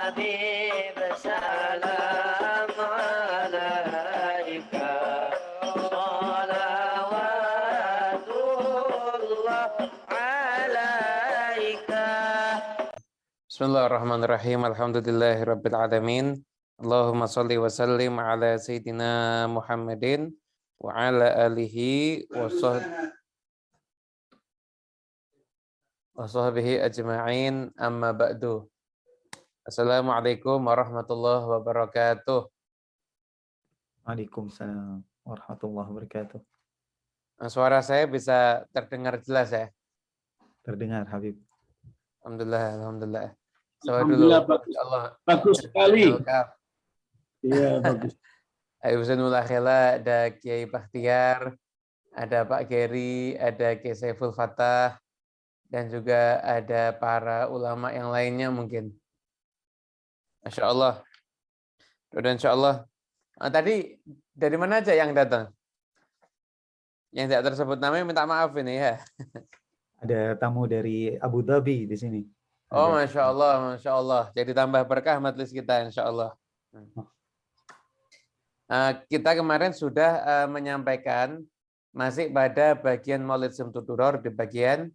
Habib salam alaika salawatullah alaika. Bismillahirrahmanirrahim. Alhamdulillahirabbil alamin. Allahumma shalli wa sallim ala sayyidina Muhammadin wa ala alihi wa sahbihi ajma'in, amma ba'du. Assalamualaikum warahmatullahi wabarakatuh. Waalaikumsalam warahmatullahi wabarakatuh. Suara saya bisa terdengar jelas ya? Terdengar, Habib. Alhamdulillah, alhamdulillah. Alhamdulillah, bagus, bagus sekali. Iya, bagus. Habib Zainul Akhila, ada Kiai Bakhtiar, ada Pak Geri, ada Kiai Saiful Fatah, dan juga ada para ulama yang lainnya mungkin. Masya Allah. Dan insya Allah. Tadi dari mana aja yang datang? Yang tidak tersebut namanya minta maaf ini ya. Ada tamu dari Abu Dhabi di sini. Oh, Masya Allah, Masya Allah. Jadi tambah berkah majelis kita, insya Allah. Kita kemarin sudah menyampaikan masih pada bagian Maulid Simtuduror di bagian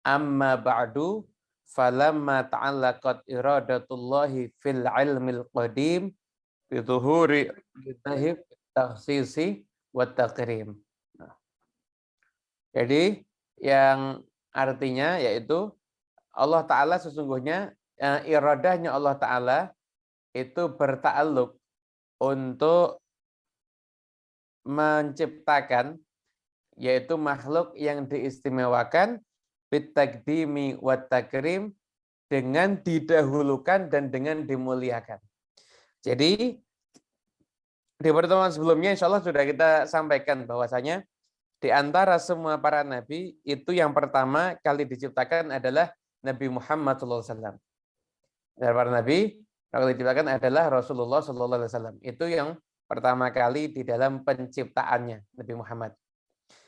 amma ba'du falamma ta'allaqat iradatullahi fil ilmil qadim bidhuhuri lidahib takhsisi wa taqrim. Jadi yang artinya yaitu Allah Ta'ala sesungguhnya iradahnya Allah Ta'ala itu berta'alluq untuk menciptakan yaitu makhluk yang diistimewakan bitakdimi wa takrim dengan didahulukan dan dengan dimuliakan. Jadi di pertemuan sebelumnya insya Allah sudah kita sampaikan bahwasanya di antara semua para nabi itu yang pertama kali diciptakan adalah Nabi Muhammad SAW. Dari para nabi yang kali diciptakan adalah Rasulullah SAW. Itu yang pertama kali di dalam penciptaannya Nabi Muhammad.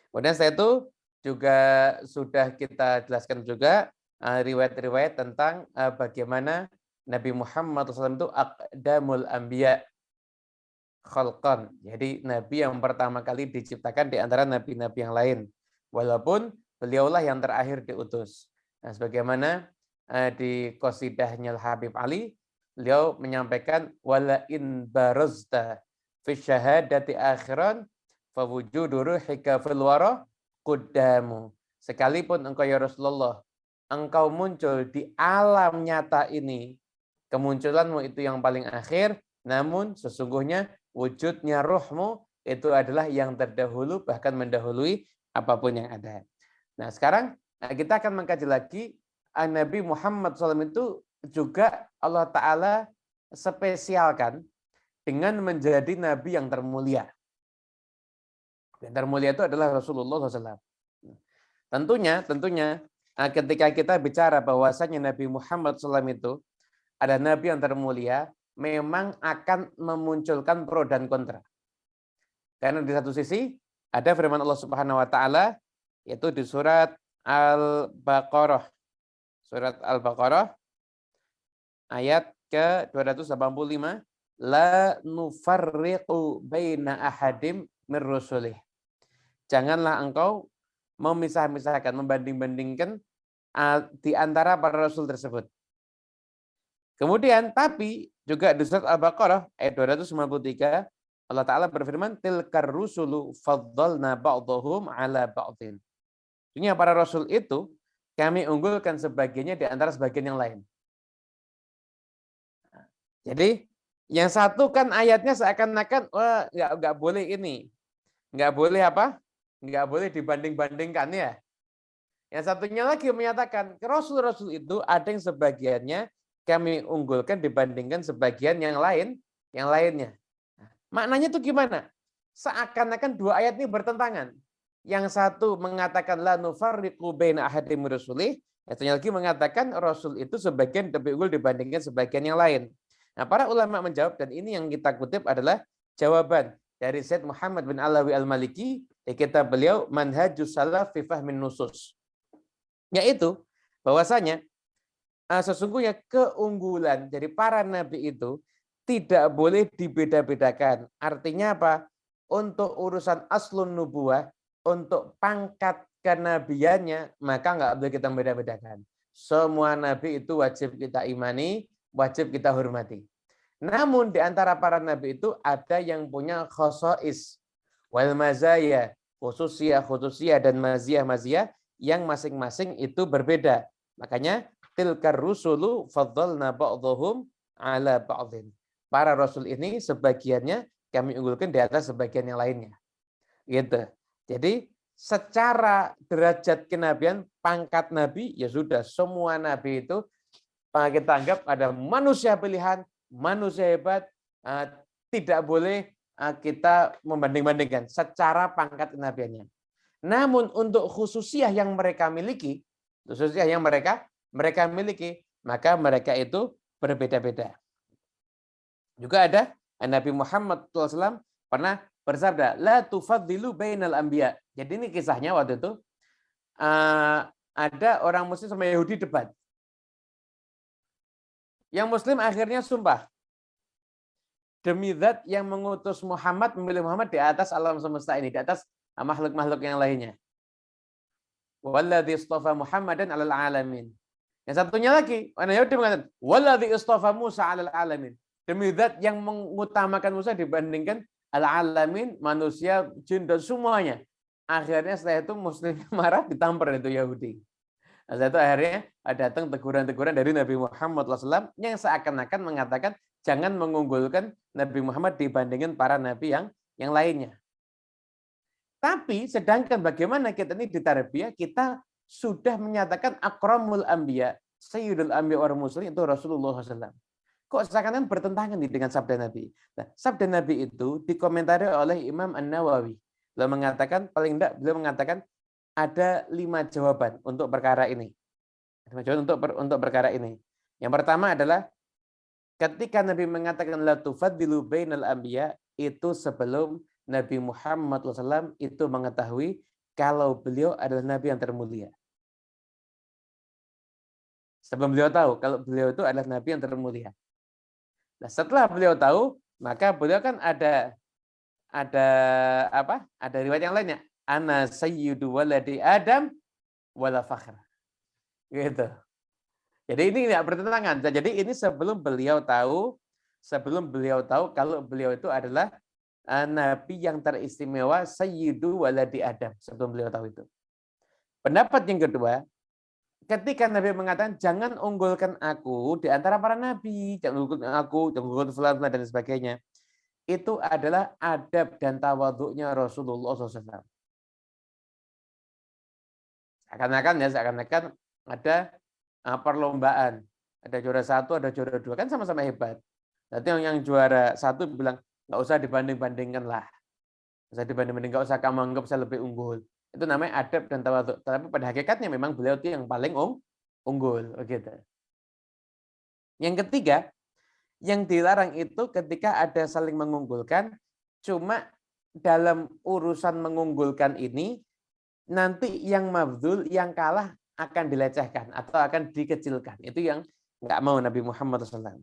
Kemudian setelah itu juga sudah kita jelaskan juga riwayat-riwayat tentang bagaimana Nabi Muhammad SAW itu aqdamul anbiya khalqan. Jadi Nabi yang pertama kali diciptakan di antara nabi-nabi yang lain. Walaupun beliaulah yang terakhir diutus. Nah, sebagaimana di qasidahnya Habib Ali, beliau menyampaikan wala in barazta fi syahadati akhiran fa wujudu ruhika fil wara quddamu. Sekalipun engkau ya Rasulullah, engkau muncul di alam nyata ini, kemunculanmu itu yang paling akhir, namun sesungguhnya wujudnya ruhmu itu adalah yang terdahulu, bahkan mendahului apapun yang ada. Nah sekarang kita akan mengkaji lagi Nabi Muhammad SAW itu juga Allah Ta'ala spesialkan dengan menjadi Nabi yang termulia. Yang termulia itu adalah Rasulullah SAW. Tentunya ketika kita bicara bahwasanya Nabi Muhammad SAW itu ada Nabi yang termulia, memang akan memunculkan pro dan kontra. Karena di satu sisi ada firman Allah Subhanahu Wa Taala yaitu di surat Al-Baqarah. Surat Al-Baqarah ayat ke-285. La nufarriqu baina ahadim min rusulih. Janganlah engkau memisah-misahkan, membanding-bandingkan di antara para rasul tersebut. Kemudian, tapi juga di surat Al-Baqarah ayat 293, Allah Ta'ala berfirman, tilkar rusulu faddalna ba'dahum ala ba'dhin. Artinya para rasul itu kami unggulkan sebagiannya di antara sebagian yang lain. Jadi, yang satu kan ayatnya seakan-akan, wah nggak boleh ini. Nggak boleh apa? Nggak boleh dibanding-bandingkan ya. Yang satunya lagi menyatakan, rasul-rasul itu ada yang sebagiannya kami unggulkan dibandingkan sebagian yang lainnya. Maknanya itu gimana? Seakan-akan dua ayat ini bertentangan. Yang satu mengatakan la nufarriqu baina ahadim min rusulih, yang satunya lagi mengatakan rasul itu sebagian lebih unggul dibandingkan sebagian yang lain. Nah, para ulama menjawab, dan ini yang kita kutip adalah jawaban dari Syed Muhammad bin Alawi Al-Maliki di kitab beliau Manhajus Salaf fi Fahmin Nusus. Yaitu bahwasanya sesungguhnya keunggulan dari para nabi itu tidak boleh dibeda-bedakan. Artinya apa? Untuk urusan aslun nubuwah, untuk pangkat kenabiannya, maka nggak boleh kita beda-bedakan. Semua nabi itu wajib kita imani, wajib kita hormati. Namun di antara para nabi itu ada yang punya khosois, wal mazaya, khususiyah dan maziyah yang masing-masing itu berbeda. Makanya tilkar rusulu faddalna ba'dhum ala ba'dhin. Para rasul ini sebagiannya kami unggulkan di atas sebagian yang lainnya. Gitu. Jadi secara derajat kenabian, pangkat nabi, ya sudah semua nabi itu kita anggap ada manusia pilihan, manusia hebat, tidak boleh kita membanding-bandingkan secara pangkat kenabiannya. Namun untuk khususiyah yang mereka miliki, maka mereka itu berbeda-beda. Juga ada Nabi Muhammad SAW pernah bersabda, la tufaddilu bainal anbiya. Jadi ini kisahnya waktu itu ada orang Muslim sama Yahudi debat. Yang Muslim akhirnya sumpah, demi zat yang mengutus Muhammad, memilih Muhammad di atas alam semesta ini, di atas makhluk-makhluk yang lainnya. Walladzi istafa Muhammadan 'alal alamin. Yang satunya lagi, orang Yahudi mengatakan, walladzi istafa Musa 'alal alamin. Demi zat yang mengutamakan Musa dibandingkan al-alamin, manusia, jin dan semuanya. Akhirnya setelah itu Muslim marah, ditampar itu Yahudi. Nah, setelah itu akhirnya datang teguran-teguran dari Nabi Muhammad SAW yang seakan-akan mengatakan jangan mengunggulkan Nabi Muhammad dibandingkan para nabi yang lainnya. Tapi sedangkan bagaimana kita ini di tarbiyah, kita sudah menyatakan akramul anbiya, sayyidul anbiya orang muslim itu Rasulullah SAW. Kok seakan-akan bertentangan dengan sabda Nabi? Nah, sabda Nabi itu dikomentari oleh Imam An-Nawawi. Beliau mengatakan ada 5 jawaban untuk perkara ini. 5 jawaban untuk perkara ini. Yang pertama adalah ketika Nabi mengatakan la tufaddilu bainal anbiya, itu sebelum Nabi Muhammad SAW itu mengetahui kalau beliau adalah Nabi yang termulia. Sebelum beliau tahu kalau beliau itu adalah Nabi yang termulia. Nah, setelah beliau tahu, maka beliau kan ada riwayat yang lainnya. Ana sayyidu waladi Adam wala fakhr. Gitu. Jadi ini tidak bertentangan. Jadi ini sebelum beliau tahu kalau beliau itu adalah nabi yang teristimewa sayyidu waladi Adam, sebelum beliau tahu itu. Pendapat yang kedua, ketika Nabi mengatakan jangan unggulkan aku di antara para nabi, jangan unggulkan aku, jangan unggulkan fulan dan sebagainya. Itu adalah adab dan tawaduknya Rasulullah SAW. Seakan-akan ada perlombaan. Ada juara 1, ada juara 2. Kan sama-sama hebat. Nanti yang juara 1 bilang, nggak usah dibanding-bandingkan lah. Nggak usah kamu anggap saya lebih unggul. Itu namanya adab dan tawaduk. Tapi pada hakikatnya memang beliau itu yang paling unggul. Gitu. Yang ketiga, yang dilarang itu ketika ada saling mengunggulkan, cuma dalam urusan mengunggulkan ini, nanti yang mabdul, yang kalah akan dilecehkan atau akan dikecilkan. Itu yang nggak mau Nabi Muhammad SAW.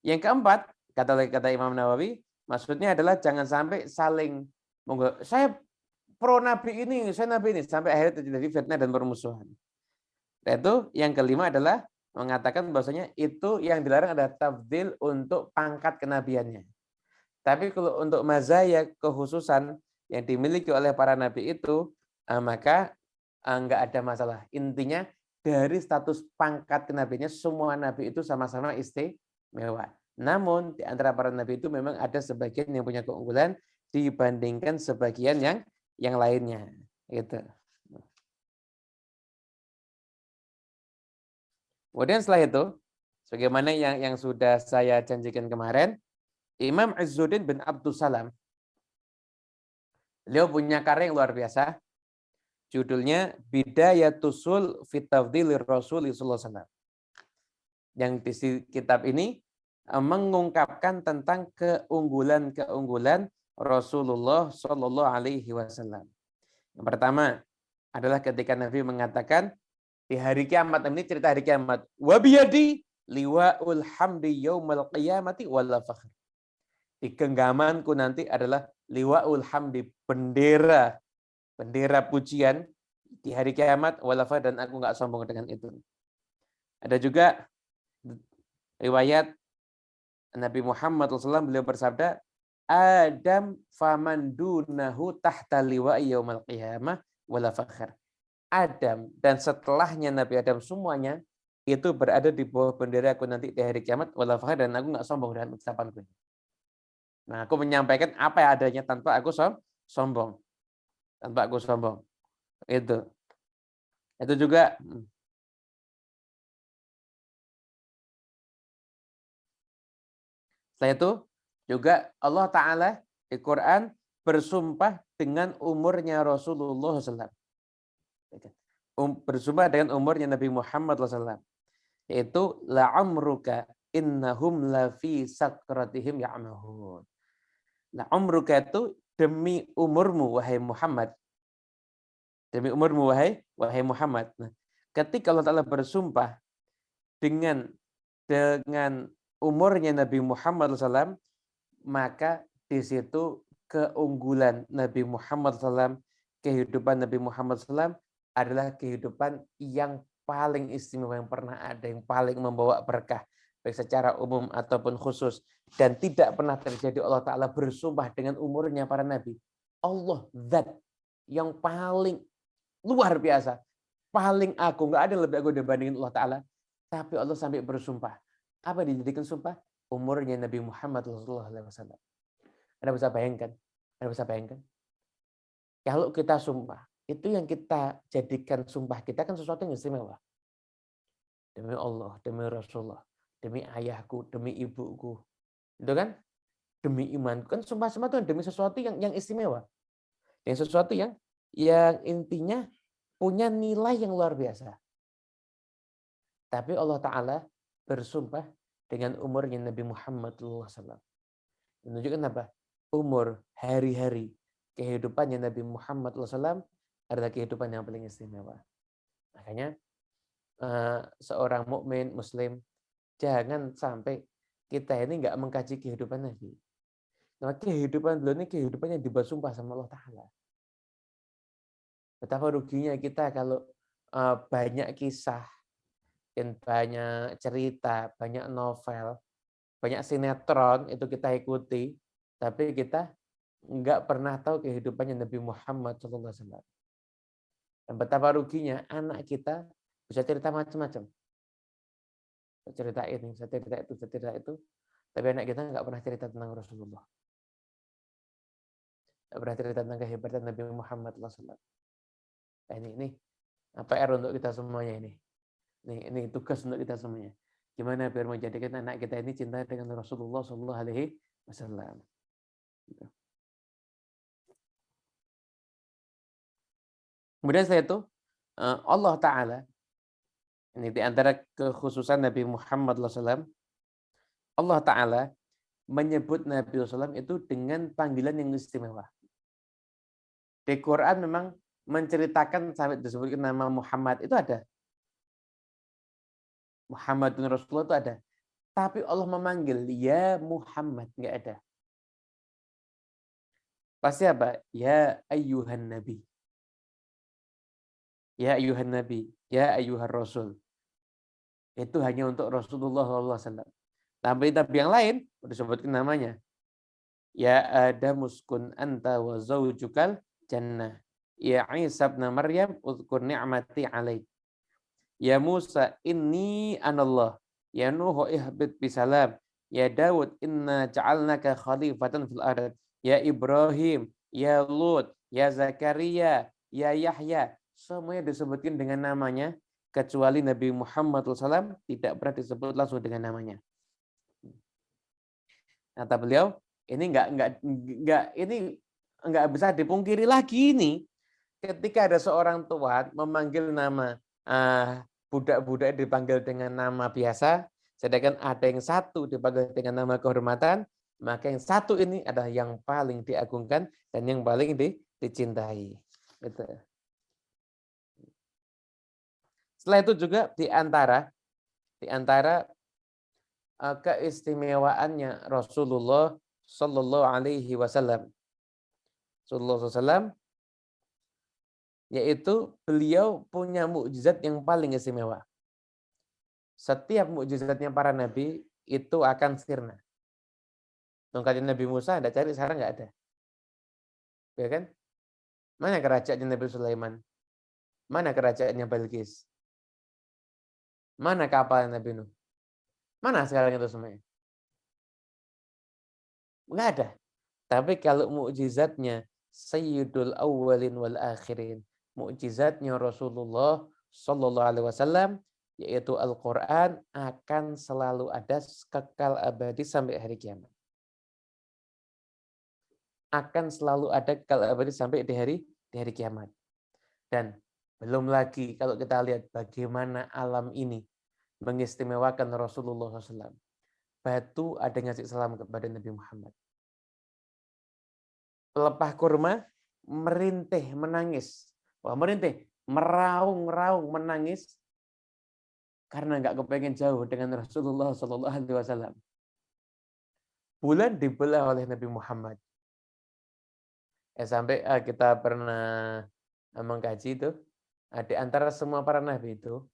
Yang keempat, kata Imam Nawawi, maksudnya adalah jangan sampai saling mengunggul. Saya pro nabi ini, saya nabi ini, sampai akhirnya terjadi fitnah dan permusuhan. Itu yang kelima adalah mengatakan bahwasanya itu yang dilarang adalah tafdil untuk pangkat kenabiannya. Tapi kalau untuk mazaya, kekhususan yang dimiliki oleh para nabi itu, maka enggak ada masalah. Intinya dari status pangkat kenabiannya semua nabi itu sama-sama istimewa. Namun di antara para nabi itu memang ada sebagian yang punya keunggulan dibandingkan sebagian yang lainnya. Gitu. Kemudian setelah itu, sebagaimana yang sudah saya janjikan kemarin, Imam Izzuddin bin Abdul Salam, beliau punya karya yang luar biasa, judulnya Bidayatusul fi Tafdhilir Rasul sallallahu alaihi wasallam. Yang di kitab ini mengungkapkan tentang keunggulan-keunggulan Rasulullah sallallahu alaihi wasallam. Yang pertama adalah ketika Nabi mengatakan Di hari kiamat, ini cerita hari kiamat. Wa biyadi liwa'ul hamdi yaumal qiyamati wala fakhr. Di genggamanku nanti adalah liwa'ul hamdi, bendera pujian di hari kiamat wala fakhr, dan aku nggak sombong dengan itu. Ada juga riwayat Nabi Muhammad SAW, beliau bersabda, Adam faman dunahu tahta liwa'i yaumal qiyamah wala fakhr. Adam dan setelahnya Nabi Adam semuanya itu berada di bawah bendera aku nanti di hari kiamat wala fakhr, dan aku nggak sombong dengan ucapanku. Nah, aku menyampaikan apa yang adanya tanpa aku sombong. Tanpa aku sombong. Itu juga setelah itu juga Allah Ta'ala di Quran bersumpah dengan umurnya Rasulullah SAW. Bersumpah dengan umurnya Nabi Muhammad SAW. Yaitu la'amruka innahum lafi sakratihim ya'mahun. La'amruka itu demi umurmu wahai Muhammad. Demi umurmu wahai Muhammad. Nah, ketika Allah Ta'ala bersumpah dengan umurnya Nabi Muhammad SAW, maka di situ keunggulan Nabi Muhammad SAW, kehidupan Nabi Muhammad SAW adalah kehidupan yang paling istimewa yang pernah ada, yang paling membawa berkah, baik secara umum ataupun khusus. Dan tidak pernah terjadi Allah Ta'ala bersumpah dengan umurnya para Nabi. Allah, zat yang paling luar biasa, paling agung, nggak ada yang lebih agung dibandingin Allah Ta'ala. Tapi Allah sampai bersumpah. Apa yang dijadikan sumpah? Umurnya Nabi Muhammad SAW. Anda bisa bayangkan? Kalau kita sumpah, itu yang kita jadikan sumpah kita kan sesuatu yang istimewa. Demi Allah, demi Rasulullah, demi ayahku, demi ibuku. Itu kan? Demi imanku. Kan sumpah-sumpah itu demi sesuatu yang istimewa. Yang sesuatu yang intinya punya nilai yang luar biasa. Tapi Allah Ta'ala bersumpah dengan umurnya Nabi Muhammad SAW. Menunjukkan apa? Umur, hari-hari kehidupannya Nabi Muhammad SAW adalah kehidupan yang paling istimewa. Makanya seorang mukmin Muslim, jangan sampai kita ini nggak mengkaji kehidupan Nabi. Nah, kehidupan beliau ini kehidupan yang dibuat sumpah sama Allah Ta'ala. Betapa ruginya kita kalau banyak kisah, dan banyak cerita, banyak novel, banyak sinetron itu kita ikuti, tapi kita nggak pernah tahu kehidupannya Nabi Muhammad SAW. Dan betapa ruginya anak kita bisa cerita macam-macam. Cerita ini, cerita itu, tapi anak kita nggak pernah cerita tentang Rasulullah. Nggak pernah cerita tentang kehebatan Nabi Muhammad SAW. Nah, ini PR untuk kita semuanya ini. Ini tugas untuk kita semuanya. Gimana biar menjadikan anak kita ini cinta dengan Rasulullah SAW. Kemudian setelah itu Allah Ta'ala, ini di antara kekhususan Nabi Muhammad SAW, Allah Ta'ala menyebut Nabi SAW itu dengan panggilan yang istimewa. Di Quran memang menceritakan sampai disebutkan nama Muhammad itu ada. Muhammadun Rasulullah itu ada. Tapi Allah memanggil, ya Muhammad, nggak ada. Pasti apa? Ya ayyuhan Nabi. Ya ayyuhan Nabi. Ya ayyuhan Rasul. Itu hanya untuk Rasulullah SAW. Tapi yang lain, disebutkan namanya. Ya Adamuskun anta wa zawjukal jannah. Ya Isa ibn Maryam uzkur ni'mati alaik. Ya Musa inni anallah. Ya Nuh ihbit bisalam. Ya Daud inna ja'alnaka khalifatan fil ardh. Ya Ibrahim, ya Lut, ya Zakaria, ya Yahya. Semuanya disebutkan dengan namanya, kecuali Nabi Muhammad SAW tidak pernah disebut langsung dengan namanya. Kata beliau, ini enggak bisa dipungkiri lagi ini. Ketika ada seorang tua memanggil nama budak-budak dipanggil dengan nama biasa, sedangkan ada yang satu dipanggil dengan nama kehormatan, maka yang satu ini adalah yang paling diagungkan dan yang paling dicintai. Gitu. Setelah itu juga di antara keistimewaannya Rasulullah Sallallahu Alaihi Wasallam, yaitu beliau punya mukjizat yang paling istimewa. Setiap mukjizatnya para nabi itu akan sirna. Tongkatnya Nabi Musa Anda cari sekarang nggak ada, ya kan? Mana kerajaannya Nabi Sulaiman? Mana kerajaannya Balqis? Mana kapalnya Nabi Nuh? Mana sekarang itu semuanya? Nggak ada. Tapi kalau mukjizatnya Sayyidul Awwalin wal Akhirin, mukjizatnya Rasulullah Sallallahu Alaihi Wasallam, yaitu Al-Quran, akan selalu ada kekal abadi sampai hari kiamat. Akan selalu ada kekal abadi sampai di hari kiamat. Dan belum lagi kalau kita lihat bagaimana alam ini mengistimewakan Rasulullah SAW. Batu ada ngasih salam kepada Nabi Muhammad. Pelepah kurma merintih, menangis. Wah, merintih, meraung-raung, menangis karena nggak kepengen jauh dengan Rasulullah SAW. Bulan dibelah oleh Nabi Muhammad. Sampai kita pernah mengkaji itu, di antara semua para nabi itu,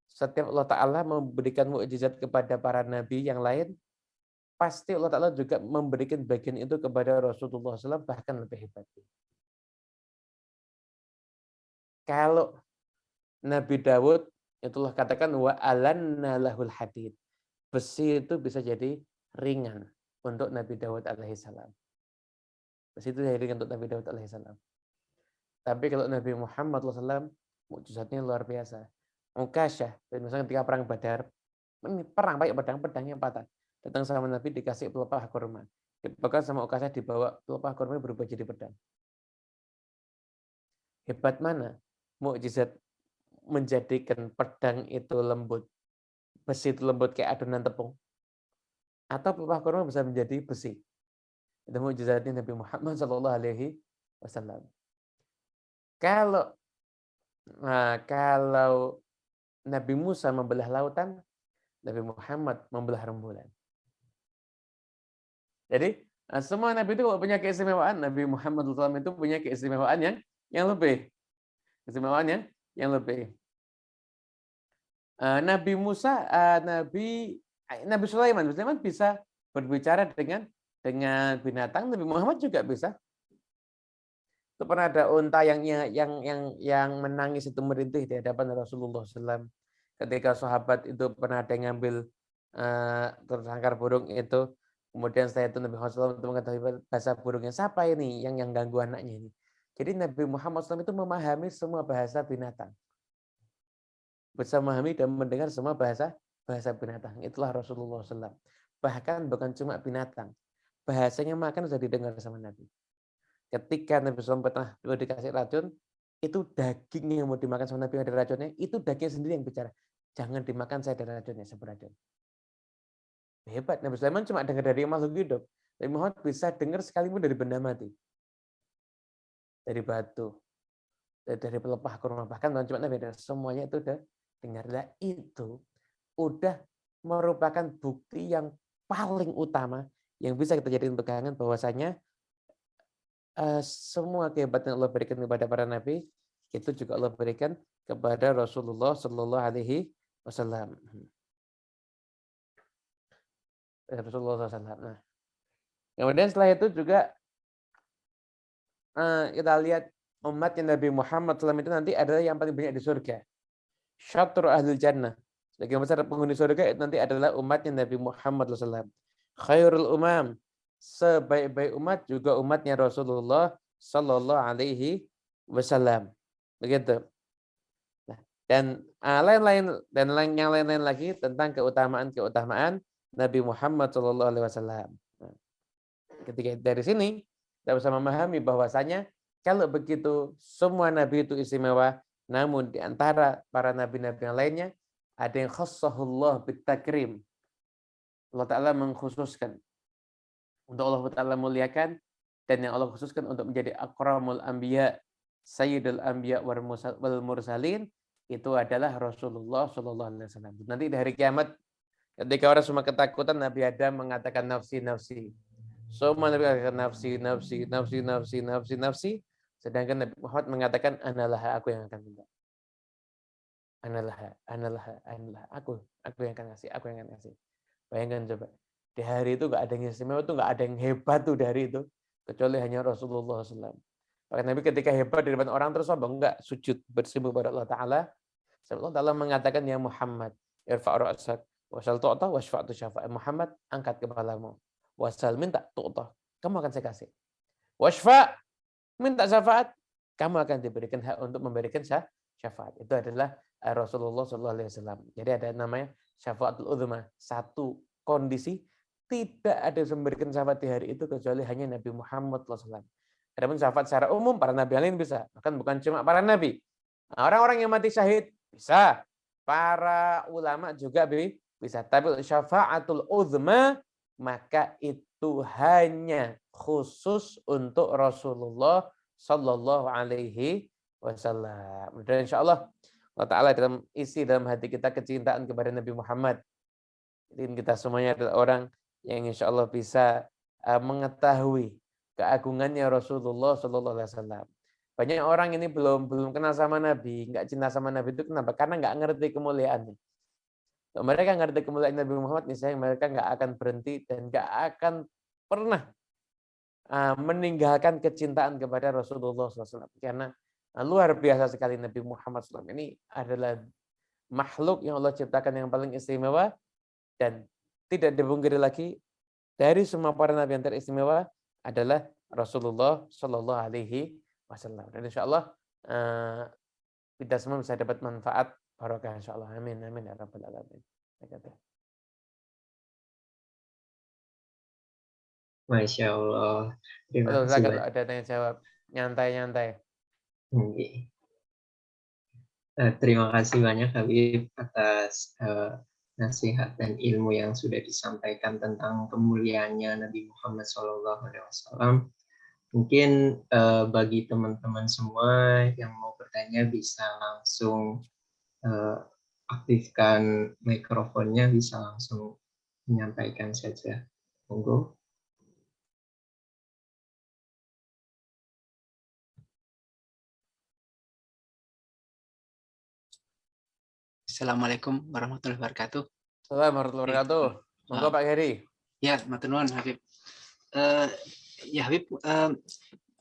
setiap Allah Ta'ala memberikan mukjizat kepada para nabi yang lain, pasti Allah Ta'ala juga memberikan bagian itu kepada Rasulullah SAW, bahkan lebih hebat. Kalau Nabi Dawud, itulah katakan wa alanna lahul hadid. Besi itu bisa jadi ringan untuk Nabi Dawud alaihissalam. Besi itu jadi ringan untuk Nabi Dawud alaihissalam. Tapi kalau Nabi Muhammad SAW, mukjizatnya luar biasa. Ukasyah, misalnya ketika perang Badar, perang baik pedang yang patah. Datang sama Nabi dikasih pelepah kurma. Bahkan sama Ukasyah dibawa pelepah kurma berubah jadi pedang. Hebat mana mukjizat menjadikan pedang itu lembut, besi itu lembut kayak adonan tepung, atau pelepah kurma bisa menjadi besi. Itu mukjizatnya Nabi Muhammad SAW. Kalau Nabi Musa membelah lautan, Nabi Muhammad membelah rembulan. Jadi semua Nabi itu kalau punya keistimewaan, Nabi Muhammad SAW itu punya keistimewaan yang lebih. Keistimewaan yang lebih. Nabi Musa, Nabi Sulaiman bisa berbicara dengan binatang. Nabi Muhammad juga bisa. Itu pernah ada unta yang menangis itu merintih di hadapan Rasulullah SAW. Ketika sahabat itu pernah ada yang ngambil tersangkar burung itu, kemudian saya itu Nabi Muhammad SAW itu mengetahui bahasa burungnya, siapa ini yang ganggu anaknya ini. Jadi Nabi Muhammad SAW itu memahami semua bahasa binatang. Bisa memahami dan mendengar semua bahasa binatang. Itulah Rasulullah SAW. Bahkan bukan cuma binatang. Bahasanya makan sudah didengar sama Nabi. Ketika Nabi SAW pernah dikasih racun, itu daging yang mau dimakan sama Nabi ada racunnya, itu daging sendiri yang bicara. Jangan dimakan, saya ada racunnya, saya beracun. Hebat, Nabi Sulaiman cuma dengar dari makhluk hidup. Nabi Muhammad bisa dengar sekalipun dari benda mati. Dari batu, dari pelepah kurma, bahkan cuma Nabi ada, semuanya itu udah dengarlah. Itu udah merupakan bukti yang paling utama yang bisa kita jadikan pegangan bahwasanya semua kehebatan Allah berikan kepada para nabi itu juga Allah berikan kepada Rasulullah Sallallahu Alaihi Wasallam. Rasulullah SAW. Nah, kemudian setelah itu juga kita lihat umatnya Nabi Muhammad SAW itu nanti adalah yang paling banyak di surga. Syatru ahlul jannah. Sebagian besar penghuni surga itu nanti adalah umatnya Nabi Muhammad SAW. Khairul umam. Sebaik-baik umat juga umatnya Rasulullah Sallallahu Alaihi Wasallam. Begitu. Nah, dan yang lain-lain lagi tentang keutamaan Nabi Muhammad Sallallahu Alaihi Wasallam. Nah, ketika dari sini kita bisa memahami bahwasanya kalau begitu semua nabi itu istimewa, namun di antara para nabi-nabi yang lainnya ada yang khassahullah bitakrim. Allah Ta'ala mengkhususkan untuk Allah Ta'ala muliakan, dan yang Allah khususkan untuk menjadi akramul anbiya, sayyidul anbiya wal mursalin, itu adalah Rasulullah Shallallahu Alaihi Wasallam. Nanti di hari kiamat ketika orang semua ketakutan, Nabi Adam mengatakan nafsi nafsi. Semua Nabi mengatakan nafsi nafsi nafsi nafsi nafsi nafsi. Sedangkan Nabi Muhammad mengatakan analah, aku yang akan minta. Analah, aku yang akan ngasih, aku yang akan ngasih. Bayangkan coba, di hari itu nggak ada yang istimewa, tuh nggak ada yang hebat tuh dari itu, kecuali hanya Rasulullah SAW. Maka Nabi ketika hebat di depan orang terus sombong, enggak, sujud bersimpuh pada Allah Taala. Allah Taala mengatakan, ya Muhammad, irfa' ra'sak, wasal tu'ta, wasfa'tu syafa'a. Muhammad, angkat kepalamu. Wasal, minta tu'ta, kamu akan saya kasih. Wasfa', minta syafaat, kamu akan diberikan hak untuk memberikan syafaat. Itu adalah Rasulullah SAW. Jadi ada namanya syafaatul uzma. Satu kondisi tidak ada yang memberikan syafaat di hari itu kecuali hanya Nabi Muhammad SAW. Adapun syafaat secara umum para nabi lain bisa. Bahkan bukan cuma para nabi. Orang-orang yang mati syahid bisa. Para ulama juga bisa. Tapi syafaatul uzma maka itu hanya khusus untuk Rasulullah Sallallahu Alaihi Wasallam. Dan insya Allah Taala dalam hati kita kecintaan kepada Nabi Muhammad. Jadi kita semuanya adalah orang yang insya Allah bisa mengetahui keagungannya Rasulullah Sallallahu Alaihi Wasallam. Banyak orang ini belum kenal sama Nabi, nggak cinta sama Nabi itu kenapa? Karena nggak ngerti kemuliaannya. Kalau mereka ngerti kemuliaan Nabi Muhammad, misalnya mereka nggak akan berhenti dan nggak akan pernah meninggalkan kecintaan kepada Rasulullah SAW. Karena luar biasa sekali Nabi Muhammad SAW. Ini adalah makhluk yang Allah ciptakan yang paling istimewa dan tidak dipungkiri lagi dari semua para nabi yang teristimewa adalah Rasulullah Sallallahu Alaihi Wasallam. Dan insya Allah kita semua bisa dapat manfaat barokah insya Allah. Amin amin ya rabbal alamin. Masya Allah. Terima Kalau kasih banyak. ada tanya jawab nyantai. Terima kasih banyak Habib atas nasihat dan ilmu yang sudah disampaikan tentang kemuliaannya Nabi Muhammad SAW. Mungkin bagi teman-teman semua yang mau bertanya bisa langsung aktifkan mikrofonnya, bisa langsung menyampaikan saja. Monggo. Assalamualaikum warahmatullahi wabarakatuh. Assalamualaikum warahmatullahi wabarakatuh. Monggo Pak Heri. Ya, matur nuwun Habib. Ya Habib,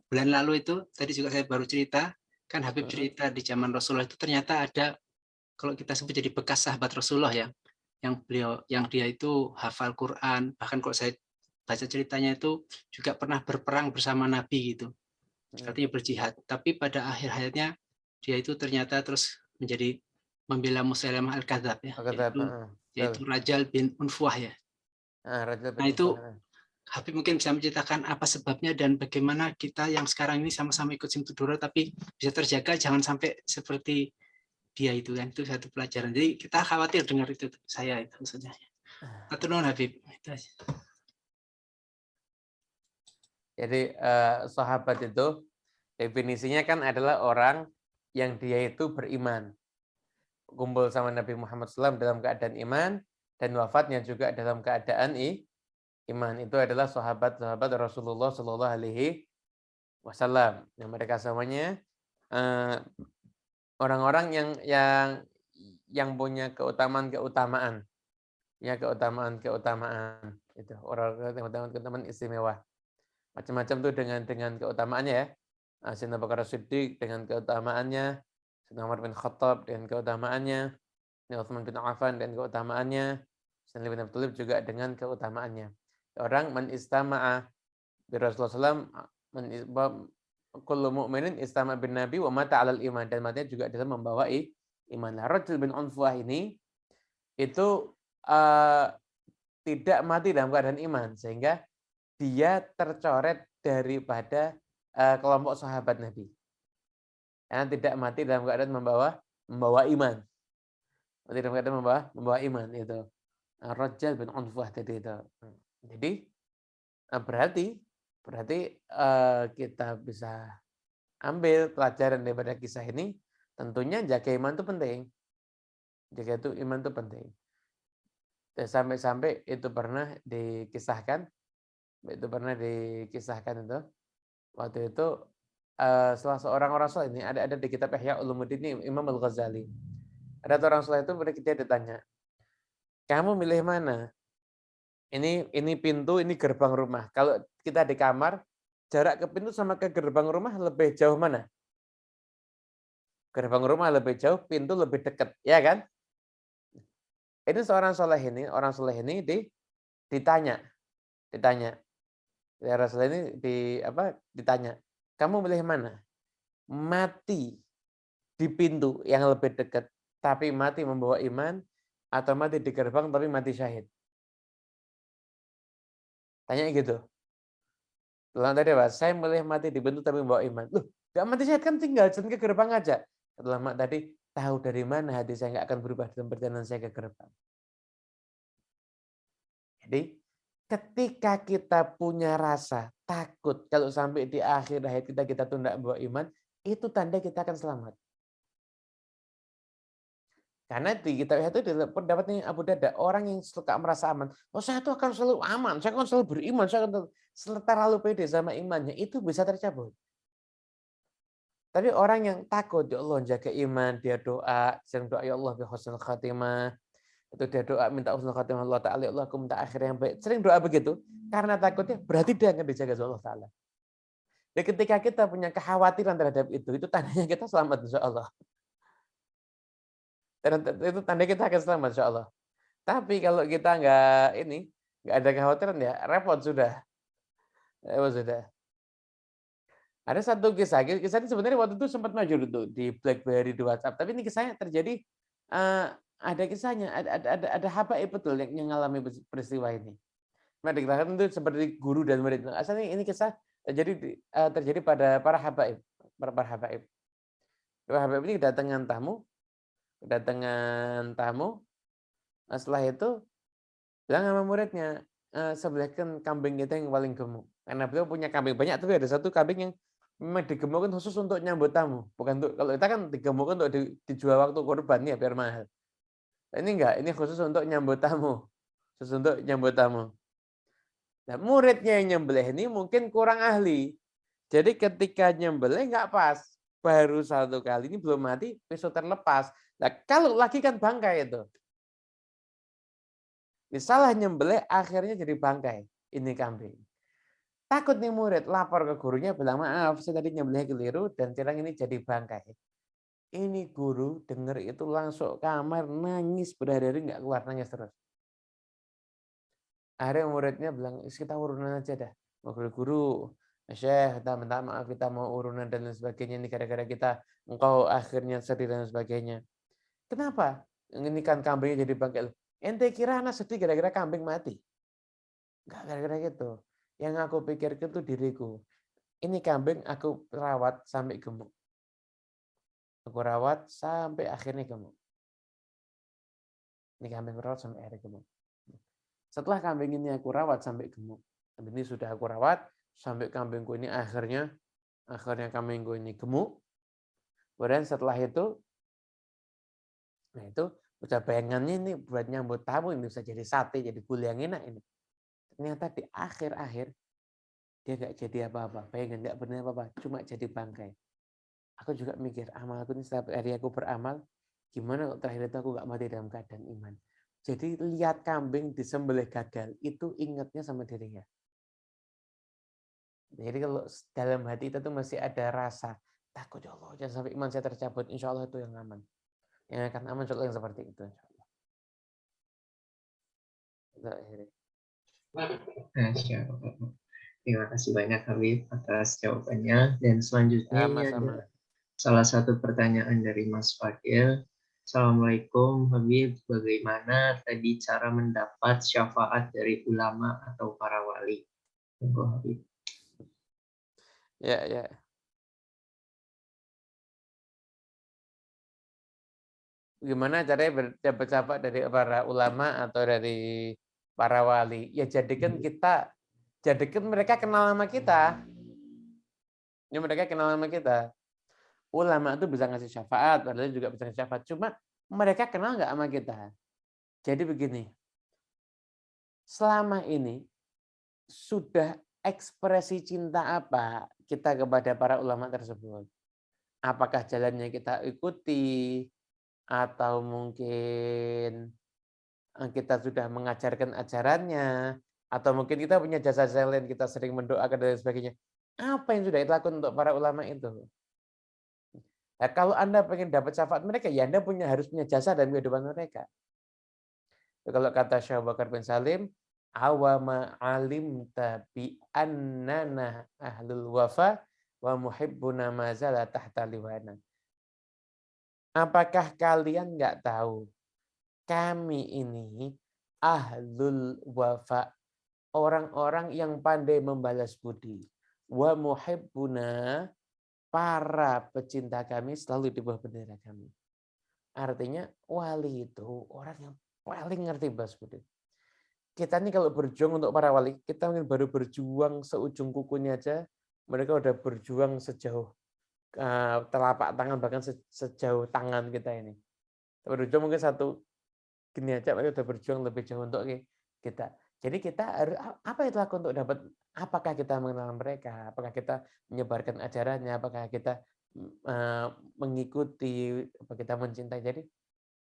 bulan lalu itu tadi juga saya baru cerita, kan Habib cerita di zaman Rasulullah itu ternyata ada, kalau kita sebut jadi bekas sahabat Rasulullah ya, yang dia itu hafal Quran, bahkan kalau saya baca ceritanya itu juga pernah berperang bersama Nabi gitu, artinya berjihad. Tapi pada akhir hayatnya dia itu ternyata terus menjadi membela Musailamah al-Kadzab ya, yaitu Rajal bin Unfuah ya. Nah itu Habib mungkin bisa menceritakan apa sebabnya dan bagaimana kita yang sekarang ini sama-sama ikut Simtudoro tapi bisa terjaga jangan sampai seperti dia itu kan, itu satu pelajaran. Jadi kita khawatir dengar itu, saya itu maksudnya. Matur nuwun Habib. Jadi sahabat itu definisinya kan adalah orang yang dia itu beriman. Kumpul sama Nabi Muhammad SAW dalam keadaan iman dan wafatnya juga dalam keadaan iman. Itu adalah sahabat-sahabat Rasulullah Sallallahu Alaihi Wasallam. Yang mereka semuanya orang-orang yang punya keutamaan, ya keutamaan itu keutamaan istimewa. Macam-macam tuh dengan keutamaannya ya. Sayyidina Abu Bakar Siddiq dengan keutamaannya, Sayyidina Umar bin Khattab dengan keutamaannya, Sayyidina Utsman bin Affan dengan keutamaannya, Sayyidina Ali bin Abi Thalib juga dengan keutamaannya. Orang man istama'a bi Rasulullah SAW, kullu mu'minin istama' bin Nabi wa mata 'alal iman, dan matinya juga dalam membawa iman. Rajul bin Unfuah ini itu tidak mati dalam keadaan iman sehingga dia tercoret daripada kelompok sahabat Nabi. Karena tidak mati dalam keadaan membawa iman. Mati dalam keadaan membawa iman itu. Rajal bin Unfuah tadi itu. Jadi berarti kita bisa ambil pelajaran daripada kisah ini Tentunya jaga iman itu penting. Jaga itu iman itu penting. Dan sampai-sampai itu pernah dikisahkan itu waktu itu salah seorang orang soleh ini ada di kitab Ihya Ulumuddin Imam Al-Ghazali. Ada orang soleh itu dia ditanya, kamu milih mana? Ini pintu, ini gerbang rumah. Kalau kita di kamar, jarak ke pintu sama ke gerbang rumah lebih jauh mana? Gerbang rumah lebih jauh, pintu lebih dekat, ya kan? Ini orang soleh ini ditanya. Ya Rasul ini ditanya, kamu milih mana? Mati di pintu yang lebih dekat, tapi mati membawa iman, atau mati di gerbang tapi mati syahid? Tanya gitu. Lalu tadi apa? Saya milih mati di pintu tapi membawa iman. Loh, gak mati syahid kan tinggal jalan ke gerbang aja. Setelah tadi tahu dari mana hati saya nggak akan berubah dalam perjalanan saya ke gerbang. Jadi ketika kita punya rasa takut kalau sampai di akhir hayat kita tuh tidak bawa iman, itu tanda kita akan selamat. Karena di kitab itu pendapatnya Abu Darda, orang yang suka merasa aman, saya tuh akan selalu aman, saya akan selalu beriman, saya akan terlalu pede sama imannya, itu bisa tercabut. Tapi orang yang takut, ya Allah jaga iman, dia doa, sering doa ya Allah bi husnul khatimah, itu dia doa minta husnul khatimah Allah Ta'ala, ya Allah aku minta akhir yang baik, sering doa begitu, karena takutnya berarti dia akan dijaga oleh Allah Ta'ala. Jadi ketika kita punya kekhawatiran terhadap itu tandanya kita selamat insya Allah. Dan itu tanda kita akan selamat insya Allah. Tapi kalau kita nggak ada kekhawatiran ya repot sudah. Ada satu kisah ini sebenarnya waktu itu sempat maju di BlackBerry, di WhatsApp. Tapi ini kisahnya terjadi ada kisahnya, ada habaib betul yang mengalami peristiwa ini. Nah, dikatakan itu seperti guru dan murid. Asalnya ini kisah terjadi pada para habaib. Para habaib ini kedatangan tamu. Setelah itu bilang sama muridnya, sebelahkan kambing kita yang paling gemuk. Karena beliau punya kambing banyak, tapi ada satu kambing yang memang digemukkan khusus untuk nyambut tamu. Bukan untuk, kalau kita kan digemukkan untuk dijual waktu kurban ya biar mahal. Ini enggak, ini khusus untuk nyambut tamu. Nah, muridnya yang nyembelih ini mungkin kurang ahli. Jadi ketika nyembelih enggak pas. Baru satu kali ini belum mati, besok terlepas. Nah, kalau lagi kan bangkai itu. Salah nyembelih akhirnya jadi bangkai. Ini kambing. Takut nih murid, lapor ke gurunya, bilang maaf, saya tadi nyembelih keliru dan sekarang ini jadi bangkai. Ini guru dengar itu langsung kamar nangis berhari-hari nggak keluar, nangis terus. Akhirnya muridnya bilang, kita urunan aja dah. Guru, Syekh, kita minta maaf, kita mau urunan dan lain sebagainya. Ini gara-gara engkau akhirnya sedih dan sebagainya. Kenapa? Ini kan kambingnya jadi bangkai. Ente kira anak sedih gara-gara kambing mati? Enggak gara-gara gitu. Yang aku pikirkan itu diriku. Ini kambing aku rawat sampai gemuk. Aku rawat sampai akhirnya gemuk. Ini kambing rawat sampai akhirnya gemuk. Setelah kambing ini aku rawat sampai gemuk. Ini sudah aku rawat sampai kambingku ini akhirnya kambingku ini gemuk. Kemudian setelah itu, nah itu udah bayangannya ini buat nyambut tamu ini bisa jadi sate, jadi gulai yang enak ini. Ternyata di akhir-akhir dia nggak jadi apa-apa, bayangin nggak benar apa-apa, cuma jadi bangkai. Aku juga mikir, amalku ini setiap hari aku beramal, gimana kalau terakhir itu aku nggak mati dalam keadaan iman. Jadi lihat kambing disembelih gagal, itu ingatnya sama dirinya. Jadi kalau dalam hati kita tuh masih ada rasa takut, ya Allah, jangan sampai iman saya tercabut, insya Allah itu yang aman. Yang akan aman, insya Allah yang seperti itu. Insya Allah. Terima kasih banyak Habib atas jawabannya. Dan selanjutnya ini ada salah satu pertanyaan dari Mas Fadil. Assalamualaikum Habib, bagaimana tadi cara mendapat syafaat dari ulama atau para wali? Tunggu Habib. Ya. Gimana caranya dapat syafaat dari para ulama atau dari para wali? Ya jadikan mereka kenal sama kita. Ya mereka kenal sama kita. ulama itu bisa ngasih syafaat, padahal juga bisa ngasih syafaat. Cuma mereka kenal nggak sama kita? Jadi begini, selama ini sudah ekspresi cinta apa kita kepada para ulama tersebut? Apakah jalannya kita ikuti, atau mungkin kita sudah mengajarkan ajarannya, atau mungkin kita punya jasa-jasa lain, kita sering mendoakan dan sebagainya. Apa yang sudah dilakukan untuk para ulama itu? Nah, kalau Anda pengen dapat syafaat mereka, ya Anda harus punya jasa dalam kehidupan mereka. Kalau kata Syekh Bakar bin Salim, awama alimta bi annana ahlul wafa wa muhibbuna mazala tahta liwana. Apakah kalian nggak tahu kami ini ahlul wafa, orang-orang yang pandai membalas budi, wa muhibbuna, para pecinta kami selalu di bawah bendera kami. Artinya wali itu orang yang paling ngerti balas budi. Kita ini kalau berjuang untuk para wali, kita mungkin baru berjuang seujung kukunya aja, mereka udah berjuang sejauh telapak tangan, bahkan sejauh tangan kita ini. Berjuang mungkin satu gini aja, mereka udah berjuang lebih jauh untuk kita. Jadi kita harus apa itu lakukan untuk dapat? Apakah kita mengenal mereka? Apakah kita menyebarkan ajarannya? Apakah kita mengikuti? Apa kita mencintai? Jadi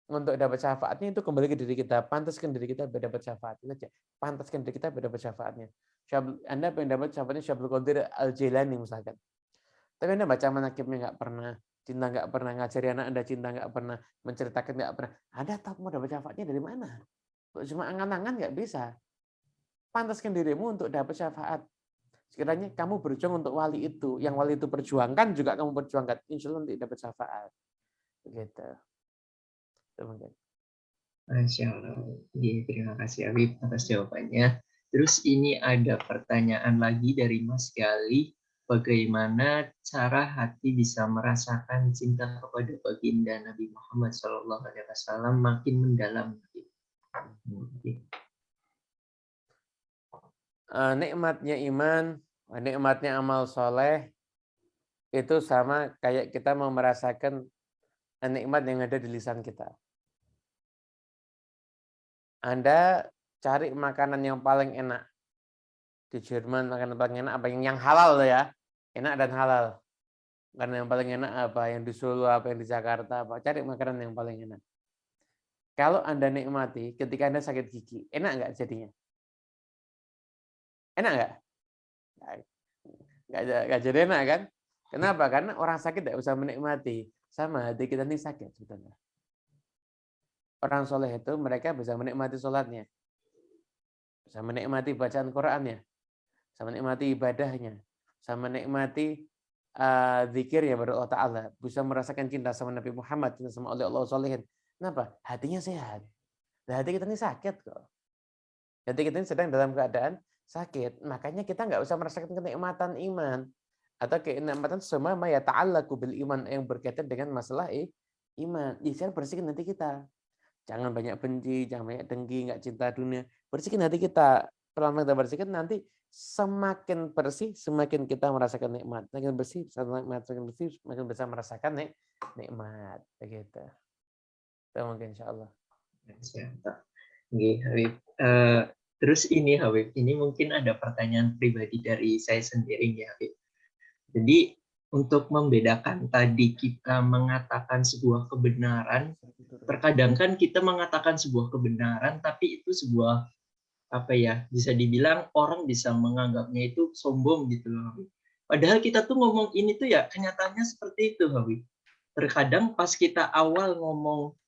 untuk dapat syafaatnya itu kembali ke diri kita. Pantaskan diri kita dapat syafaat. Itu aja. Pantaskan diri kita dapat syafaatnya. Anda pengen dapat syafaatnya Syabul Qadir Al-Jailani misalkan. Tapi Anda baca manaqibnya nggak pernah, cinta nggak pernah, ngajari anak Anda cinta nggak pernah, menceritakan nggak pernah. Anda tahu mau dapat syafaatnya dari mana? Cuma angan-angan nggak bisa. Pantaskan dirimu untuk dapat syafaat. Sekiranya kamu berjuang untuk wali itu, yang wali itu perjuangkan juga kamu perjuangkan, insya Allah nanti dapat syafaat. Begitu. Masya Allah. Terima kasih Habib atas jawabannya. Terus ini ada pertanyaan lagi dari Mas Gali. Bagaimana cara hati bisa merasakan cinta kepada baginda Nabi Muhammad SAW makin mendalam? Nikmatnya iman, nikmatnya amal soleh, itu sama kayak kita mau merasakan nikmat yang ada di lisan kita. Anda cari makanan yang paling enak. Di Jerman makanan paling enak apa? Yang halal ya. Enak dan halal. Karena yang paling enak apa? Yang di Solo apa? Yang di Jakarta apa? Cari makanan yang paling enak. Kalau Anda nikmati ketika Anda sakit gigi, enak nggak jadinya? Enak nggak? Nggak jadi enak kan? Kenapa? Karena orang sakit tidak usah menikmati. Sama hati kita ini sakit sebetulnya. Orang soleh itu mereka bisa menikmati sholatnya. Bisa menikmati bacaan Qur'annya. Bisa menikmati ibadahnya. Bisa menikmati zikirnya kepada Allah Ta'ala. Bisa merasakan cinta sama Nabi Muhammad. Cinta sama Allah Sholihin. Kenapa? Hatinya sehat. Dan hati kita ini sakit kok. Hati kita ini sedang dalam keadaan sakit. Makanya kita nggak usah merasakan kenikmatan iman. Atau kenikmatan semua ya ta'allaqu bil iman yang berkaitan dengan masalah iman. Jangan bersihkan hati kita. Jangan banyak benci, jangan banyak dengki, nggak cinta dunia. Bersihkan hati kita. Pelan-pelan kita bersihkan, nanti semakin bersih, semakin kita merasakan nikmat. Semakin bersih, semakin bersih, semakin bisa merasakan nikmat. Begitu. Itu mungkin insya Allah. Habib. Terus ini Habib, ini mungkin ada pertanyaan pribadi dari saya sendiri ya Habib. Jadi untuk membedakan tadi kita mengatakan sebuah kebenaran, terkadang kan kita mengatakan sebuah kebenaran, tapi itu sebuah apa ya, bisa dibilang orang bisa menganggapnya itu sombong gitu loh Habib. Padahal kita tuh ngomong ini tuh ya kenyataannya seperti itu Habib. Terkadang pas kita awal ngomong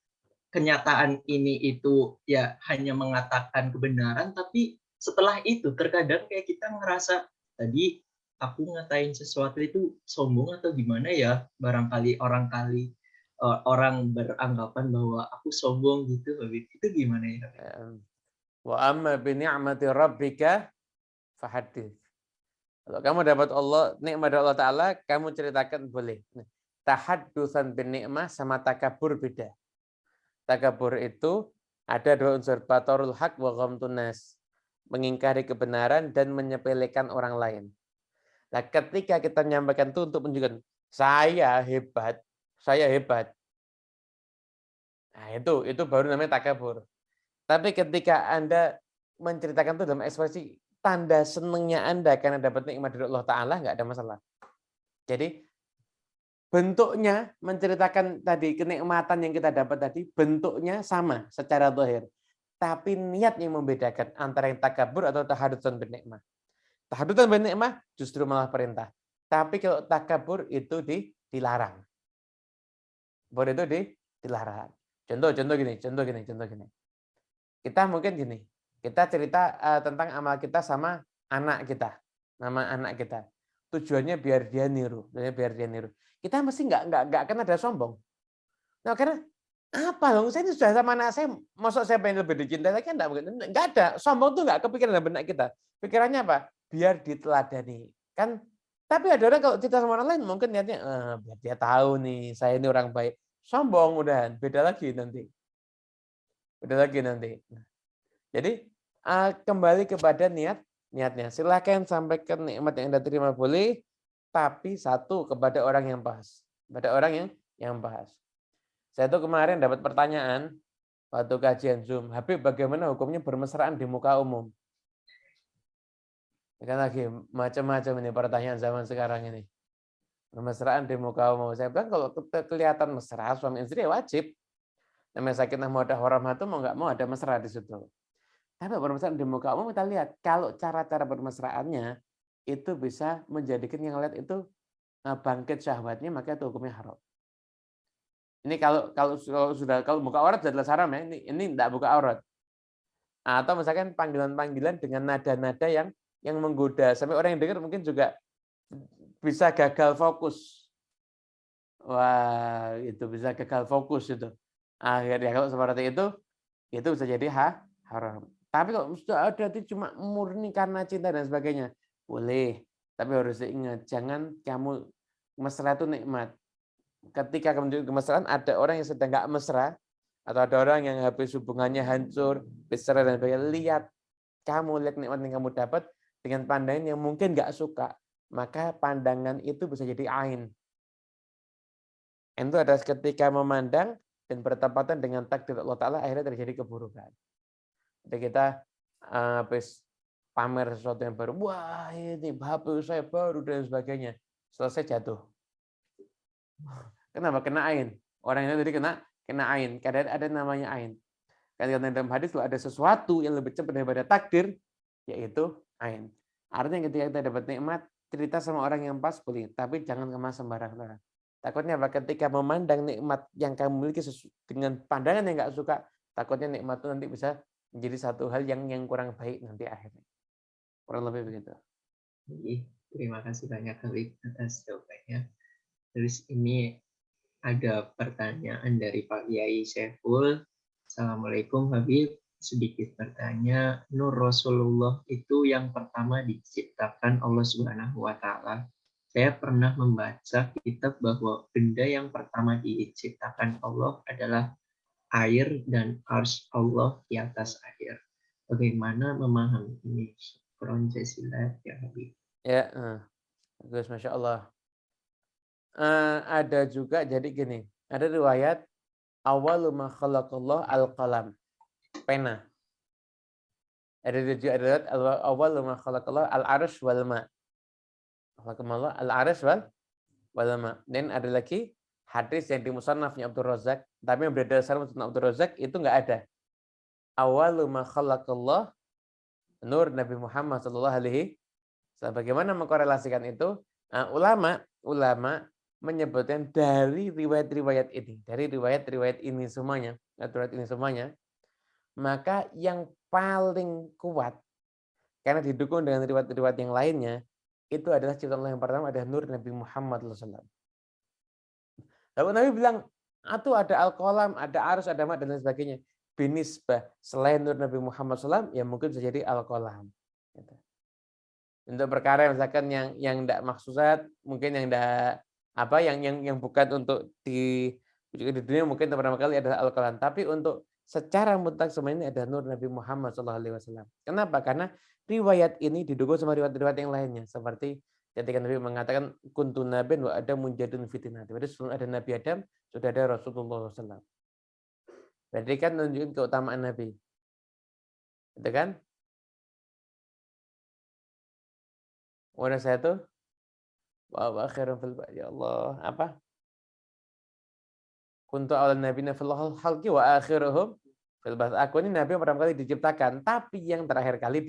kenyataan ini itu ya hanya mengatakan kebenaran, tapi setelah itu terkadang kayak kita ngerasa tadi aku ngatain sesuatu itu sombong atau gimana ya, barangkali orang beranggapan bahwa aku sombong gitu Habib. Itu gimana ya? Wa amma bi ni'mati rabbika fahaddits. Kalau kamu dapat nikmat dari Allah Ta'ala, kamu ceritakan boleh. Tahaddusan bin ni'mah sama takabur beda. Takabur itu ada dua unsur, batarul haq wa ghamtun nas. Mengingkari kebenaran dan menyepelekan orang lain. Nah, ketika kita menyampaikan itu untuk menunjukkan saya hebat. Nah, itu baru namanya takabur. Tapi ketika Anda menceritakan itu dalam ekspresi tanda senengnya Anda karena dapat nikmat dari Allah Ta'ala, nggak ada masalah. Jadi bentuknya menceritakan tadi kenikmatan yang kita dapat tadi, bentuknya sama secara zahir. Tapi niat yang membedakan antara yang takabur atau tahadutsun bin nikmah. Tahadutsun bin nikmah justru malah perintah. Tapi kalau takabur itu dilarang. Boleh itu dilarang. Contoh gini. Kita mungkin gini, kita cerita tentang amal kita sama anak kita, nama anak kita. Tujuannya biar dia niru. Kita mesti nggak akan ada sombong. Nah, karena apa dong? Saya ini sudah sama anak saya, masuk saya pengen lebih dicintai lagi, nggak ada. Sombong tuh nggak kepikiran dalam benak kita. Pikirannya apa? Biar diteladani. Kan? Tapi ada orang kalau cerita sama orang lain mungkin niatnya biar dia tahu nih, saya ini orang baik. Sombong udahan, beda lagi nanti. Jadi kembali kepada niatnya. Silakan sampaikan nikmat yang Anda terima boleh, tapi satu kepada orang yang pas. Saya tuh kemarin dapat pertanyaan waktu kajian Zoom, Habib bagaimana hukumnya bermesraan di muka umum? Kan lagi macam-macam ini pertanyaan zaman sekarang ini. Bermesraan di muka umum. Saya bilang kalau kelihatan mesra suami istri ya wajib. Namanya sakinah mawaddah warahmah itu mau nggak mau ada mesra di situ. Tapi bermesraan di muka umum kita lihat kalau cara-cara bermesraannya itu bisa menjadikan yang lihat itu bangkit syahwatnya, maka itu hukumnya haram. Ini kalau buka aurat jelas haram ya. Ini tidak buka aurat. Atau misalkan panggilan-panggilan dengan nada-nada yang menggoda sampai orang yang dengar mungkin juga bisa gagal fokus. Wah, itu bisa gagal fokus itu. Akhirnya kalau seperti itu bisa jadi haram. Tapi kalau sudah ada itu cuma murni karena cinta dan sebagainya, boleh. Tapi harus diingat, jangan kamu mesra itu nikmat. Ketika kamu kemesraan, ada orang yang sedang nggak mesra, atau ada orang yang habis hubungannya hancur, bercerai dan sebagainya. Lihat nikmat yang kamu dapat dengan pandangan yang mungkin nggak suka, maka pandangan itu bisa jadi ain. Itu adalah ketika memandang dan bertepatan dengan takdir Allah Ta'ala, akhirnya terjadi keburukan. Jadi kita habis pamer sesuatu yang baru, wah ini HP saya baru dan sebagainya, selesai jatuh. Kenapa? Kena ain. Orang itu tadi kena ain. Kadang ada namanya ain. Karena dalam hadis kalau ada sesuatu yang lebih cepat daripada takdir, yaitu ain. Artinya ketika kita dapat nikmat, cerita sama orang yang pas boleh, tapi jangan kemas sembarang-sembarang. Takutnya apa? Ketika memandang nikmat yang kamu miliki dengan pandangan yang nggak suka, takutnya nikmat itu nanti bisa menjadi satu hal yang kurang baik nanti akhirnya. Kurang lebih begitu. Terima kasih banyak Habib atas jawabannya. Terus ini ada pertanyaan dari Pak Yai Seful. Assalamualaikum Habib. Sedikit bertanya, Nur Rasulullah itu yang pertama diciptakan Allah Subhanahu wa Ta'ala. Saya pernah membaca kitab bahwa benda yang pertama diciptakan Allah adalah air dan arsy Allah di atas air. Bagaimana memahami ini? Kurang jasilah ya Habib. Ya, bagus, Masya Allah. Ada juga jadi gini, ada riwayat awwalu ma khalaqallah al-qalam, pena. Ada juga riwayat awwalu ma khalaqallah al-arsh wal ma. Khalaqallah al-arsh wal ma. Dan ada lagi hadis yang di musannafnya Abdul Razak, tapi yang berdasar musannaf Abdul Razak itu enggak ada. Awwalu ma khalaqallah nur Nabi Muhammad sallallahu alaihi wasallam. Bagaimana mengkorelasikan itu? Ulama menyebutkan dari riwayat-riwayat ini semuanya, maka yang paling kuat karena didukung dengan riwayat-riwayat yang lainnya itu adalah ciptaan Allah yang pertama adalah nur Nabi Muhammad SAW. Lalu Nabi bilang, itu ada al-qalam, ada arus, ada mat dan lain sebagainya. Binisbah selain nur Nabi Muhammad SAW, ya mungkin bisa jadi al-qalam. Untuk perkara misalkan yang tidak maksusat, mungkin yang tidak yang bukan untuk di dunia mungkin pertama kali adalah al-qalam. Tapi untuk secara mutlak semuanya ini ada nur Nabi Muhammad SAW. Kenapa? Karena riwayat ini didukung sama riwayat-riwayat yang lainnya. Seperti Ketika Nabi mengatakan kuntu nabiyyan wa Adamun jadun fitinati. Berarti sebelum ada Nabi Adam sudah ada Rasulullah SAW. Berarti kan menunjukkan keutamaan Nabi. Itu kan? Wa satu wa akhiran fil ya Allah apa? Kuntu awal nabiyina fil khalqi wa akhiruhum fil ba'ts. Aku ini nabi yang pertama kali diciptakan, tapi yang terakhir kali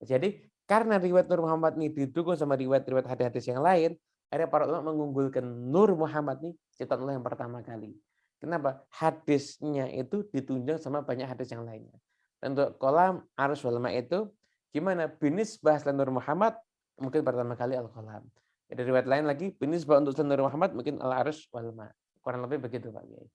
jadi karena riwayat Nur Muhammad ini didukung sama riwayat-riwayat hadis-hadis yang lain, akhirnya para ulama mengunggulkan Nur Muhammad ini ciptaan Allah yang pertama kali. Kenapa? Hadisnya itu ditunjang sama banyak hadis yang lainnya. Dan untuk kolam arus wal ma itu gimana? Binisbah Nur Muhammad mungkin pertama kali al-qalam. Ada riwayat lain lagi binisbah untuk Nur Muhammad mungkin al-arus wal ma. Kurang lebih begitu Pak Kiai.